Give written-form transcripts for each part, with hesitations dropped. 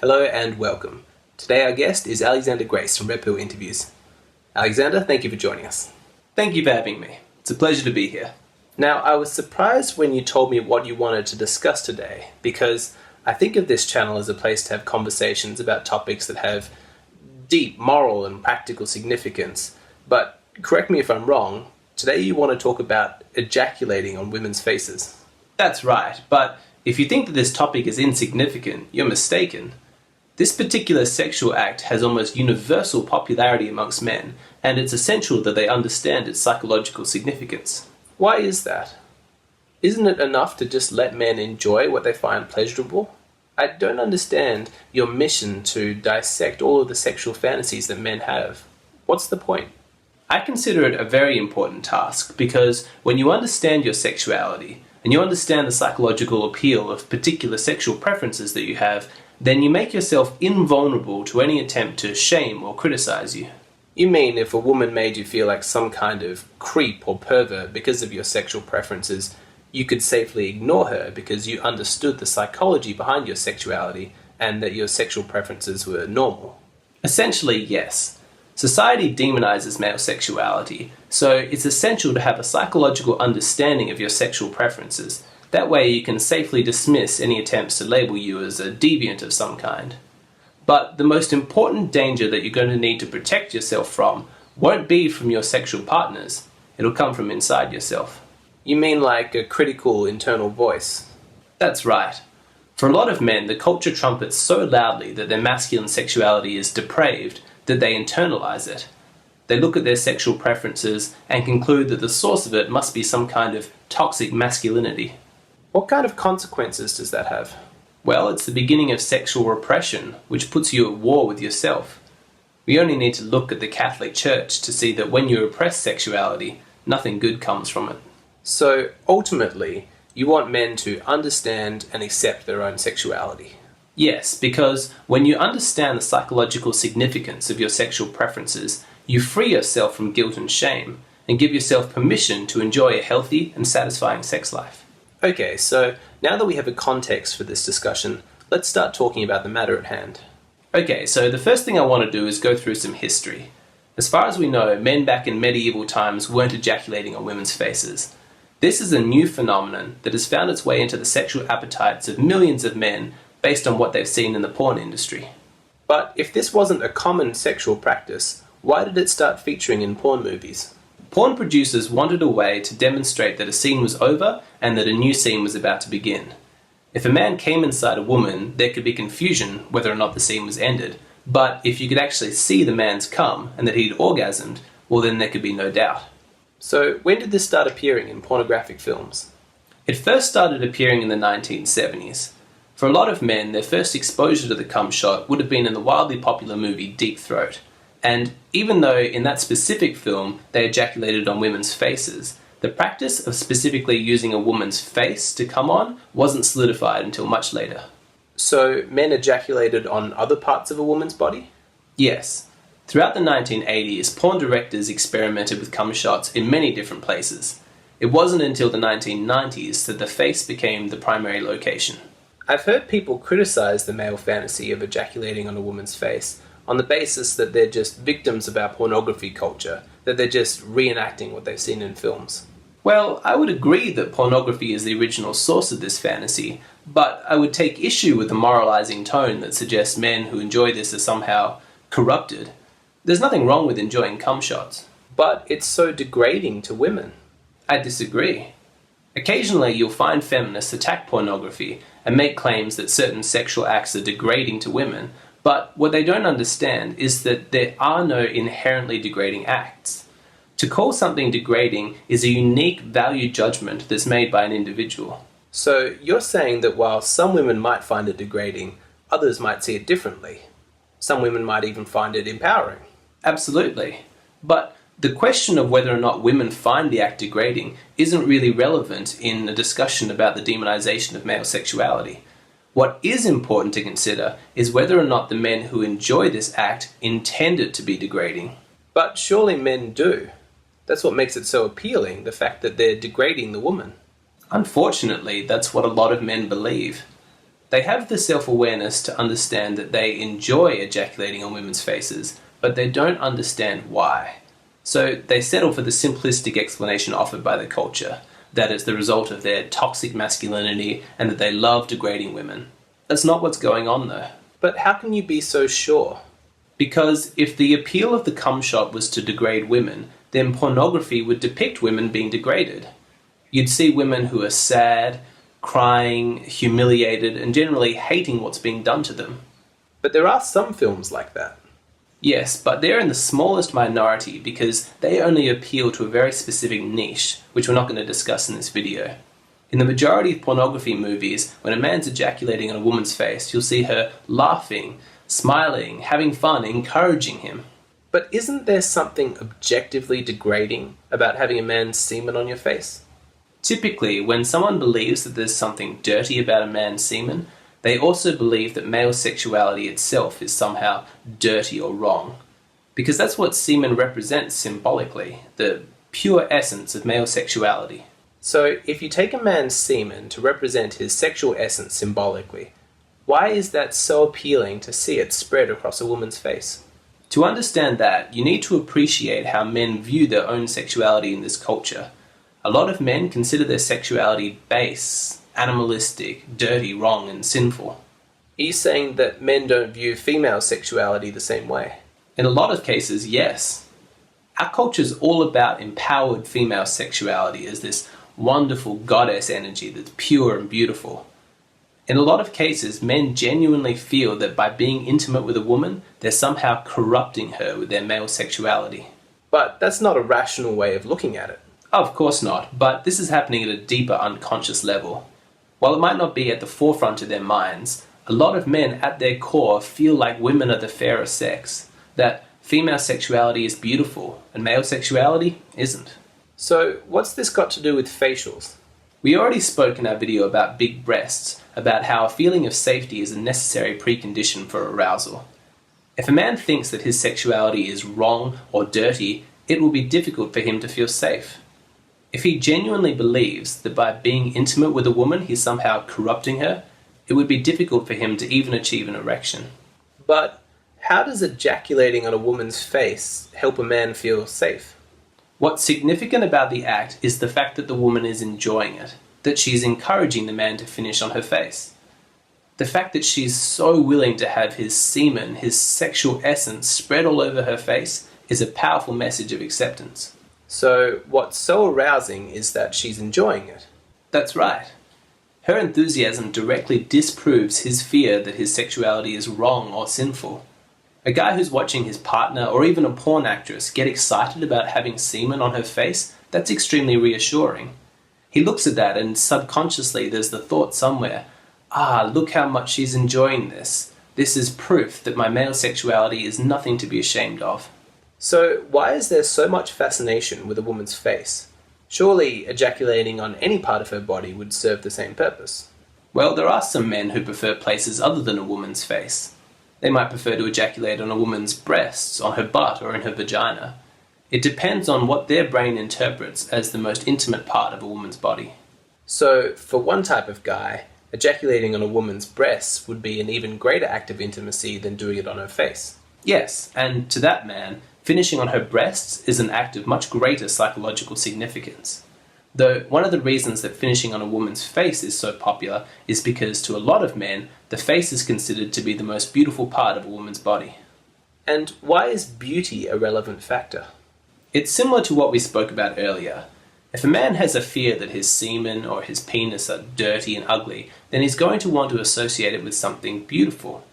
Hello and welcome. Today our guest is Alexander Grace from Red Pill Interviews. Alexander, thank you for joining us. Thank you for having me. It's a pleasure to be here. Now, I was surprised when you told me what you wanted to discuss today, because I think of this channel as a place to have conversations about topics that have deep moral and practical significance. But correct me if I'm wrong, today you want to talk about ejaculating on women's faces. That's right, but if you think that this topic is insignificant, you're mistaken. This particular sexual act has almost universal popularity amongst men, and it's essential that they understand its psychological significance. Why is that? Isn't it enough to just let men enjoy what they find pleasurable? I don't understand your mission to dissect all of the sexual fantasies that men have. What's the point? I consider it a very important task because when you understand your sexuality and you understand the psychological appeal of particular sexual preferences that you have, then you make yourself invulnerable to any attempt to shame or criticize you. You mean if a woman made you feel like some kind of creep or pervert because of your sexual preferences, you could safely ignore her because you understood the psychology behind your sexuality and that your sexual preferences were normal? Essentially, yes. Society demonizes male sexuality, so it's essential to have a psychological understanding of your sexual preferences. That way you can safely dismiss any attempts to label you as a deviant of some kind. But the most important danger that you're going to need to protect yourself from won't be from your sexual partners. It'll come from inside yourself. You mean like a critical internal voice? That's right. For a lot of men, the culture trumpets so loudly that their masculine sexuality is depraved that they internalize it. They look at their sexual preferences and conclude that the source of it must be some kind of toxic masculinity. What kind of consequences does that have? Well, it's the beginning of sexual repression, which puts you at war with yourself. We only need to look at the Catholic Church to see that when you repress sexuality, nothing good comes from it. So, ultimately, you want men to understand and accept their own sexuality. Yes, because when you understand the psychological significance of your sexual preferences, you free yourself from guilt and shame, and give yourself permission to enjoy a healthy and satisfying sex life. Okay, so now that we have a context for this discussion, let's start talking about the matter at hand. Okay, so the first thing I want to do is go through some history. As far as we know, men back in medieval times weren't ejaculating on women's faces. This is a new phenomenon that has found its way into the sexual appetites of millions of men based on what they've seen in the porn industry. But if this wasn't a common sexual practice, why did it start featuring in porn movies? Porn producers wanted a way to demonstrate that a scene was over and that a new scene was about to begin. If a man came inside a woman, there could be confusion whether or not the scene was ended, but if you could actually see the man's cum and that he'd orgasmed, well then there could be no doubt. So when did this start appearing in pornographic films? It first started appearing in the 1970s. For a lot of men, their first exposure to the cum shot would have been in the wildly popular movie Deep Throat. And even though in that specific film they ejaculated on women's faces, the practice of specifically using a woman's face to come on wasn't solidified until much later. So men ejaculated on other parts of a woman's body? Yes. Throughout the 1980s, porn directors experimented with cum shots in many different places. It wasn't until the 1990s that the face became the primary location. I've heard people criticize the male fantasy of ejaculating on a woman's face on the basis that they're just victims of our pornography culture, that they're just reenacting what they've seen in films. Well, I would agree that pornography is the original source of this fantasy, but I would take issue with the moralizing tone that suggests men who enjoy this are somehow corrupted. There's nothing wrong with enjoying cum shots. But it's so degrading to women. I disagree. Occasionally you'll find feminists attack pornography and make claims that certain sexual acts are degrading to women, but what they don't understand is that there are no inherently degrading acts. To call something degrading is a unique value judgment that's made by an individual. So you're saying that while some women might find it degrading, others might see it differently. Some women might even find it empowering. Absolutely. But the question of whether or not women find the act degrading isn't really relevant in a discussion about the demonization of male sexuality. What is important to consider is whether or not the men who enjoy this act intend it to be degrading. But surely men do. That's what makes it so appealing, the fact that they're degrading the woman. Unfortunately, that's what a lot of men believe. They have the self-awareness to understand that they enjoy ejaculating on women's faces, but they don't understand why. So they settle for the simplistic explanation offered by the culture, that it's the result of their toxic masculinity and that they love degrading women. That's not what's going on though. But how can you be so sure? Because if the appeal of the cum shot was to degrade women, then pornography would depict women being degraded. You'd see women who are sad, crying, humiliated, and generally hating what's being done to them. But there are some films like that. Yes, but they're in the smallest minority because they only appeal to a very specific niche, which we're not going to discuss in this video. In the majority of pornography movies, when a man's ejaculating on a woman's face, you'll see her laughing, smiling, having fun, encouraging him. But isn't there something objectively degrading about having a man's semen on your face? Typically, when someone believes that there's something dirty about a man's semen, they also believe that male sexuality itself is somehow dirty or wrong. Because that's what semen represents symbolically, the pure essence of male sexuality. So, if you take a man's semen to represent his sexual essence symbolically, why is that so appealing to see it spread across a woman's face? To understand that, you need to appreciate how men view their own sexuality in this culture. A lot of men consider their sexuality base, animalistic, dirty, wrong, and sinful. Are you saying that men don't view female sexuality the same way? In a lot of cases, yes. Our culture is all about empowered female sexuality as this wonderful goddess energy that's pure and beautiful. In a lot of cases, men genuinely feel that by being intimate with a woman, they're somehow corrupting her with their male sexuality. But that's not a rational way of looking at it. Of course not, but this is happening at a deeper unconscious level. While it might not be at the forefront of their minds, a lot of men at their core feel like women are the fairer sex, that female sexuality is beautiful and male sexuality isn't. So, what's this got to do with facials? We already spoke in our video about big breasts, about how a feeling of safety is a necessary precondition for arousal. If a man thinks that his sexuality is wrong or dirty, it will be difficult for him to feel safe. If he genuinely believes that by being intimate with a woman he's somehow corrupting her, it would be difficult for him to even achieve an erection. But how does ejaculating on a woman's face help a man feel safe? What's significant about the act is the fact that the woman is enjoying it, that she's encouraging the man to finish on her face. The fact that she's so willing to have his semen, his sexual essence, spread all over her face is a powerful message of acceptance. So, what's so arousing is that she's enjoying it. That's right. Her enthusiasm directly disproves his fear that his sexuality is wrong or sinful. A guy who's watching his partner or even a porn actress get excited about having semen on her face, that's extremely reassuring. He looks at that and subconsciously there's the thought somewhere, look how much she's enjoying this. This is proof that my male sexuality is nothing to be ashamed of. So, why is there so much fascination with a woman's face? Surely ejaculating on any part of her body would serve the same purpose. Well, there are some men who prefer places other than a woman's face. They might prefer to ejaculate on a woman's breasts, on her butt, or in her vagina. It depends on what their brain interprets as the most intimate part of a woman's body. So, for one type of guy, ejaculating on a woman's breasts would be an even greater act of intimacy than doing it on her face. Yes, and to that man, finishing on her breasts is an act of much greater psychological significance. Though one of the reasons that finishing on a woman's face is so popular is because to a lot of men, the face is considered to be the most beautiful part of a woman's body. And why is beauty a relevant factor? It's similar to what we spoke about earlier. If a man has a fear that his semen or his penis are dirty and ugly, then he's going to want to associate it with something beautiful.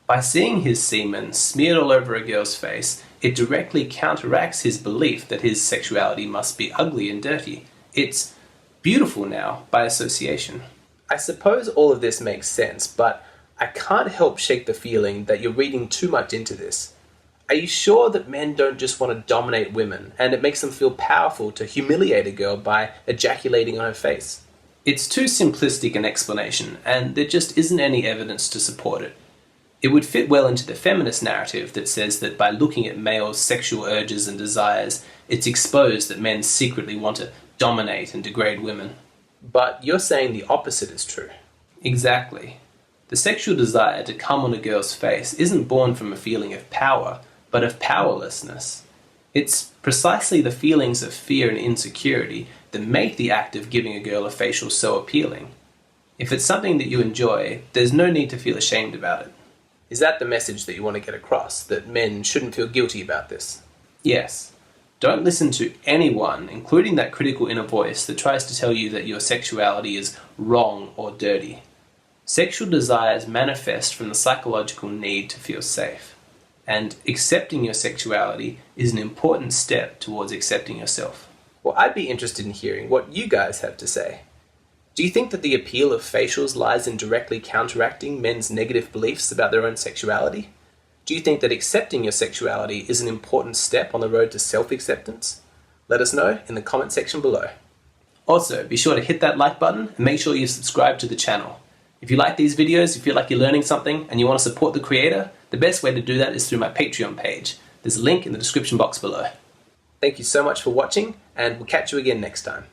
By seeing his semen smeared all over a girl's face, it directly counteracts his belief that his sexuality must be ugly and dirty. It's beautiful now, by association. I suppose all of this makes sense, but I can't help shake the feeling that you're reading too much into this. Are you sure that men don't just want to dominate women, and it makes them feel powerful to humiliate a girl by ejaculating on her face? It's too simplistic an explanation, and there just isn't any evidence to support it. It would fit well into the feminist narrative that says that by looking at males' sexual urges and desires, it's exposed that men secretly want to dominate and degrade women. But you're saying the opposite is true. Exactly. The sexual desire to come on a girl's face isn't born from a feeling of power, but of powerlessness. It's precisely the feelings of fear and insecurity that make the act of giving a girl a facial so appealing. If it's something that you enjoy, there's no need to feel ashamed about it. Is that the message that you want to get across, that men shouldn't feel guilty about this? Yes. Don't listen to anyone, including that critical inner voice that tries to tell you that your sexuality is wrong or dirty. Sexual desires manifest from the psychological need to feel safe. And accepting your sexuality is an important step towards accepting yourself. Well, I'd be interested in hearing what you guys have to say. Do you think that the appeal of facials lies in directly counteracting men's negative beliefs about their own sexuality? Do you think that accepting your sexuality is an important step on the road to self-acceptance? Let us know in the comment section below. Also, be sure to hit that like button and make sure you subscribe to the channel. If you like these videos, you feel like you're learning something, and you want to support the creator, the best way to do that is through my Patreon page. There's a link in the description box below. Thank you so much for watching, and we'll catch you again next time.